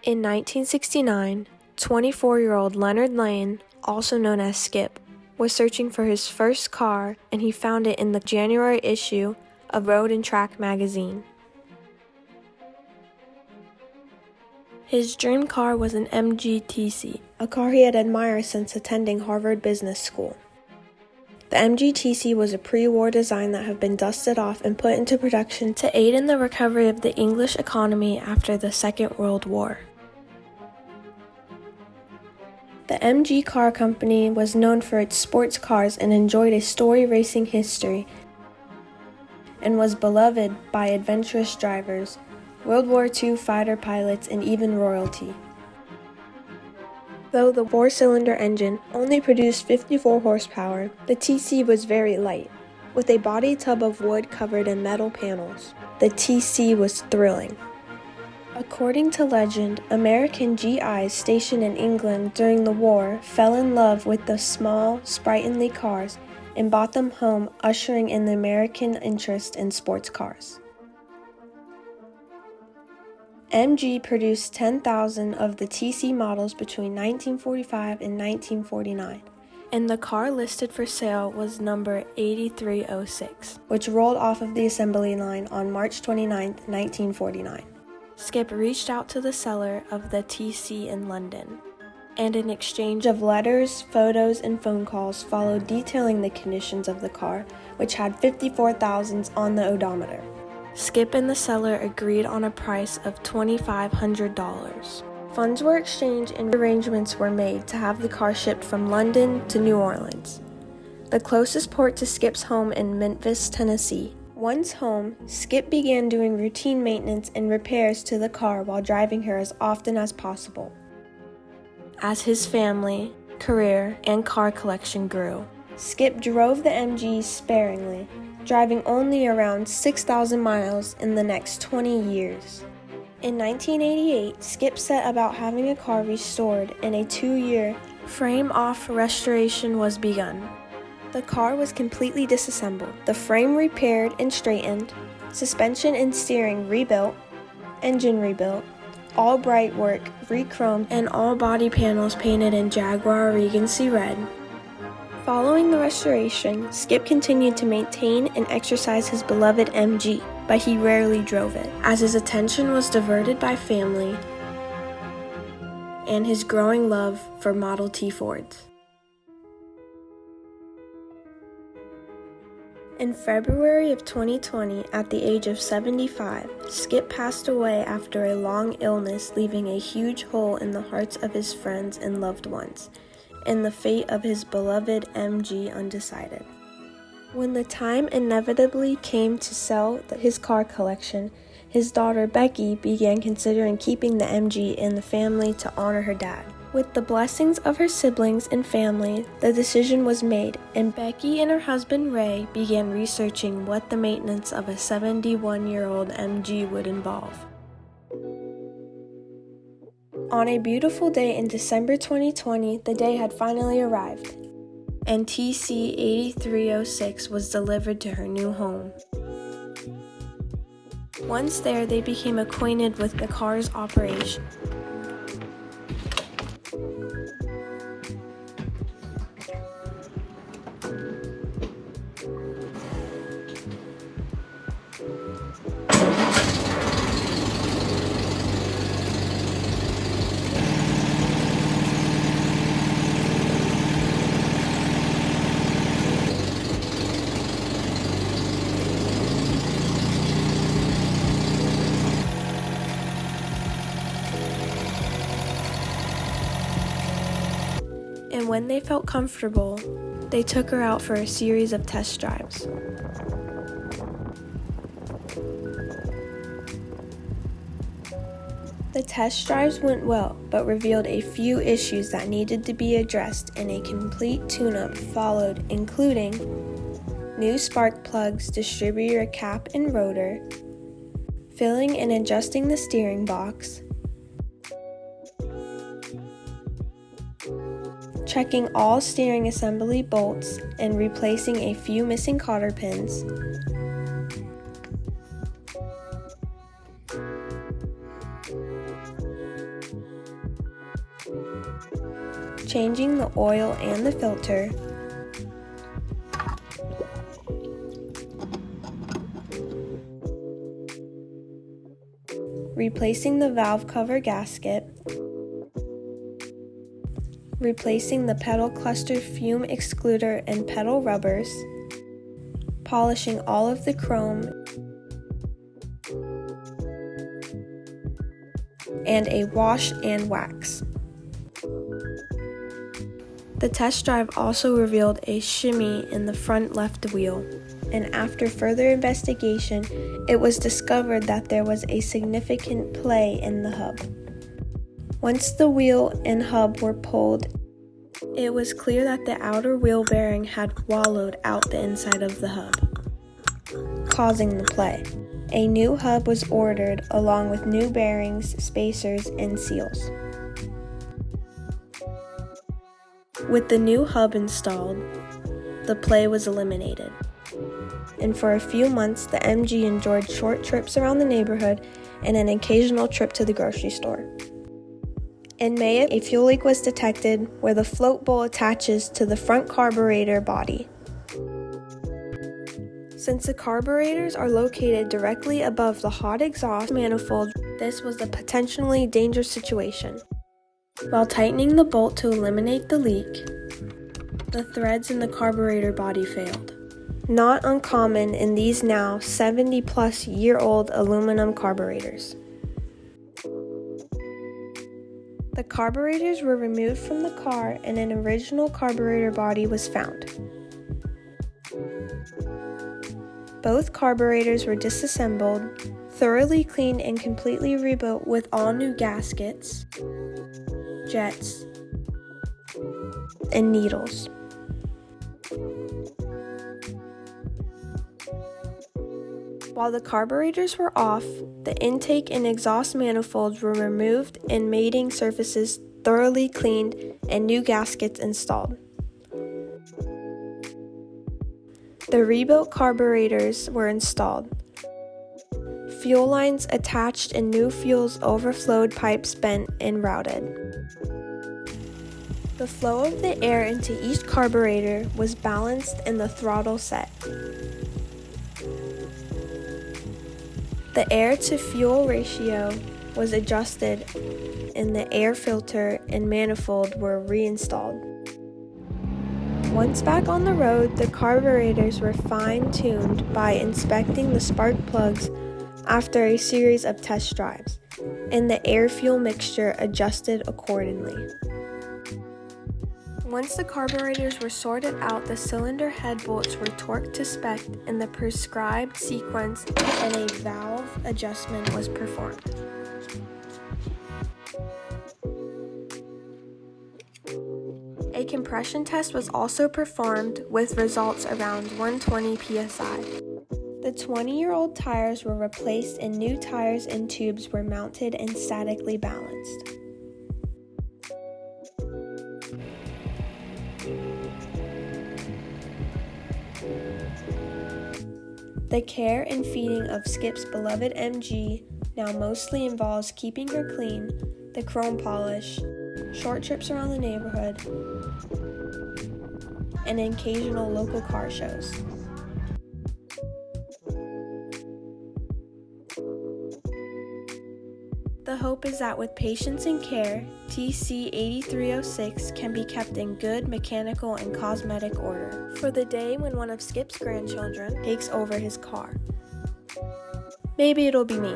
In 1969, 24-year-old Leonard Lane, also known as Skip, was searching for his first car, and he found it in the January issue of Road and Track magazine. His dream car was an MGTC, a car he had admired since attending Harvard Business School. The MGTC was a pre-war design that had been dusted off and put into production to aid in the recovery of the English economy after the Second World War. The MG Car Company was known for its sports cars and enjoyed a storied racing history, and was beloved by adventurous drivers, World War II fighter pilots, and even royalty. Though the four-cylinder engine only produced 54 horsepower, the TC was very light, with a body tub of wood covered in metal panels. The TC was thrilling. According to legend, American GIs stationed in England during the war fell in love with the small, sprightly cars and bought them home, ushering in the American interest in sports cars. MG produced 10,000 of the TC models between 1945 and 1949, and the car listed for sale was number 8306, which rolled off of the assembly line on March 29, 1949. Skip reached out to the seller of the TC in London, and an exchange of letters, photos, and phone calls followed detailing the conditions of the car, which had 54,000s on the odometer. Skip and the seller agreed on a price of $2,500. Funds were exchanged and arrangements were made to have the car shipped from London to New Orleans, the closest port to Skip's home in Memphis, Tennessee. Once home, Skip began doing routine maintenance and repairs to the car while driving her as often as possible. As his family, career, and car collection grew, Skip drove the MG sparingly, driving only around 6,000 miles in the next 20 years. In 1988, Skip set about having a car restored, and a 2-year frame-off restoration was begun. The car was completely disassembled, the frame repaired and straightened, suspension and steering rebuilt, engine rebuilt, all bright work re-chromed, and all body panels painted in Jaguar Regency red. Following the restoration, Skip continued to maintain and exercise his beloved MG, but he rarely drove it, as his attention was diverted by family and his growing love for Model T Fords. In February of 2020, at the age of 75, Skip passed away after a long illness, leaving a huge hole in the hearts of his friends and loved ones, and the fate of his beloved MG undecided. When the time inevitably came to sell his car collection, his daughter Becky began considering keeping the MG in the family to honor her dad. With the blessings of her siblings and family, the decision was made, and Becky and her husband Ray began researching what the maintenance of a 71-year-old MG would involve. On a beautiful day in December 2020, the day had finally arrived, and TC 8306 was delivered to her new home. Once there, they became acquainted with the car's operation. And when they felt comfortable, they took her out for a series of test drives. The test drives went well, but revealed a few issues that needed to be addressed, and a complete tune-up followed, including new spark plugs, distributor cap and rotor, filling and adjusting the steering box, checking all steering assembly bolts and replacing a few missing cotter pins, changing the oil and the filter, replacing the valve cover gasket, replacing the pedal cluster fume excluder and pedal rubbers, polishing all of the chrome, and a wash and wax. The test drive also revealed a shimmy in the front left wheel, and after further investigation, it was discovered that there was a significant play in the hub. Once the wheel and hub were pulled, it was clear that the outer wheel bearing had wallowed out the inside of the hub, causing the play. A new hub was ordered along with new bearings, spacers, and seals. With the new hub installed, the play was eliminated, and for a few months the MG enjoyed short trips around the neighborhood and an occasional trip to the grocery store. In May, a fuel leak was detected where the float bowl attaches to the front carburetor body. Since the carburetors are located directly above the hot exhaust manifold, this was a potentially dangerous situation. While tightening the bolt to eliminate the leak, the threads in the carburetor body failed. Not uncommon in these now 70-plus-year-old aluminum carburetors. The carburetors were removed from the car and an original carburetor body was found. Both carburetors were disassembled, thoroughly cleaned and completely rebuilt with all new gaskets, jets, and needles. While the carburetors were off, the intake and exhaust manifolds were removed and mating surfaces thoroughly cleaned and new gaskets installed. The rebuilt carburetors were installed. Fuel lines attached and new fuels overflowed, pipes bent and routed. The flow of the air into each carburetor was balanced and the throttle set. The air-to-fuel ratio was adjusted and the air filter and manifold were reinstalled. Once back on the road, the carburetors were fine-tuned by inspecting the spark plugs after a series of test drives, and the air-fuel mixture adjusted accordingly. Once the carburetors were sorted out, the cylinder head bolts were torqued to spec in the prescribed sequence and a valve adjustment was performed. A compression test was also performed with results around 120 psi. The 20-year-old tires were replaced and new tires and tubes were mounted and statically balanced. The care and feeding of Skip's beloved MG now mostly involves keeping her clean, the chrome polish, short trips around the neighborhood, and occasional local car shows. The hope is that with patience and care, TC8306 can be kept in good mechanical and cosmetic order for the day when one of Skip's grandchildren takes over his car. Maybe it'll be me.